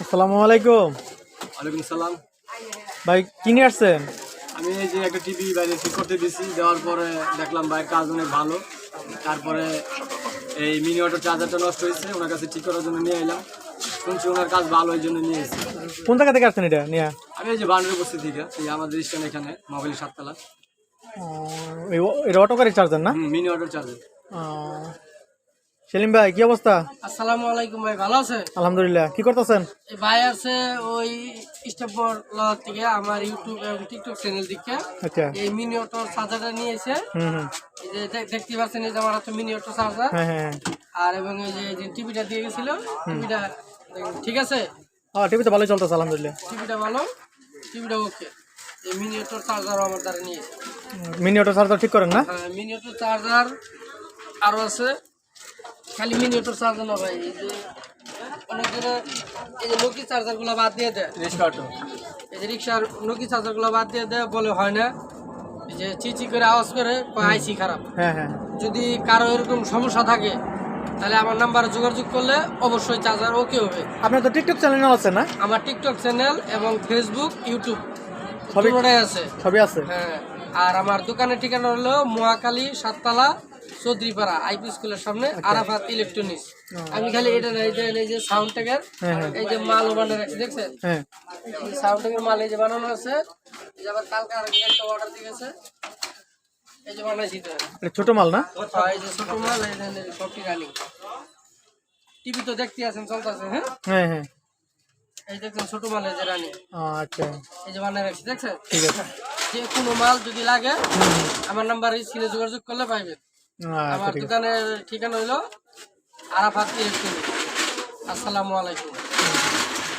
আসসালামু আলাইকুম। ওয়ালাইকুম সালাম। ভাই কি নিয়ে আসছেন? আমি এই যে একটা টিভি বাইরে ঠিক করতে দিয়েছি, দেওয়ার পরে দেখলাম ভাইয়ের কাজ অনেক ভালো। তারপরে এই মিনি অটো চার্জারটা নষ্ট হয়েছে, ওনার কাছে ঠিক করার জন্য নিয়ে এলাম। শুনছি ওনার কাজ ভালো, ওই জন্য নিয়ে এসেছি। কোন জায়গা থেকে আসছেন এটা নিয়ে? আমি এই যে বান্ডের উপস্থিত থেকে, এই আমাদের স্ট্যান্ড এখানে মোবাইল 7 তলা। এটা অটো গাড়ির চার্জার না? Mini auto charger. সেলিম ভাই কি অবস্থা? আসসালামু আলাইকুম ভাই, ভালো আছেন? আলহামদুলিল্লাহ। কি করতেছেন? এই ভাই আছে ওই স্টেপর থেকে আমার ইউটিউব এবং টিকটক চ্যানেল থেকে আচ্ছা। এই মিনি অটো চার্জারটা নিয়ে এসে এই যে দেখতে পাচ্ছেন, এই যে আমার হাতে মিনি অটো চার্জার। হ্যাঁ হ্যাঁ। আর এবং এই যে টিভিটা দিয়ে গেছিল, টিভিটা ঠিক আছে, টিভি তো ভালোই চলতেছে আলহামদুলিল্লাহ। টিভিটা ভালো, টিভিটা ওকে। এই মিনি অটো চার্জারও আমার দ্বারা নিয়ে এসে। মিনি অটো চার্জার ঠিক করেন না? হ্যাঁ, মিনি অটো চার্জার আরও আছে। খালি মিনি অটো চার্জার না ভাই, এই যে অনেকজনে এই যে নকি চার্জারগুলো বাদ দিয়ে দেয়, রিক্সা অটো, এই যে রিক্সার নকি চার্জারগুলো বাদ দিয়ে দেয়, বলে হয় না, এই যে চিচি করে আওয়াজ করে আইসি খারাপ। হ্যাঁ হ্যাঁ। যদি কারো এরকম সমস্যা থাকে তাহলে আমার নাম্বারে যোগাযোগ করলে অবশ্যই চার্জার ওকে হবে। আপনার তো টিকটক চ্যানেল আছে না? আমার টিকটক চ্যানেল এবং ফেসবুক, ইউটিউব সবই দুটোটাই আছে। সবই আছে। হ্যাঁ, আর আমার দোকানের ঠিকানা হলো মহাকালী 7 তলা চৌধুরীপাড়া আইপি স্কুলের সামনে, আরাফাত ইলেকট্রনিক্স। আমি খালি এটা না, এই যে সাউন্ড ট্যাগের এই যে মাল বানানো রাখছি, দেখছেন? হ্যাঁ। সাউন্ড ট্যাগের মাল এই যে বানানো আছে। এই যে আবার কালকে আরেকটা অর্ডার দিয়ে গেছে, এই যে বানাইছি তো। এটা ছোট মাল না? এই যে ছোট মাল, এই যে সবটি রানিং। টিভি তো দেখতে আছেন, চলতেছে। হ্যাঁ হ্যাঁ হ্যাঁ। এই দেখছেন ছোট মাল, এই যে রানিং। আচ্ছা এই যে বানাই রাখছি, দেখছেন? ঠিক আছে। যে কোনো মাল যদি লাগে আমার নাম্বার স্ক্রিনে যোগাযোগ করলে পাইবেন। আমার ঠিক আছে। দোকানের ঠিকানা হলো আরাফাত ইলেকট্রনিক্স। আসসালামু আলাইকুম।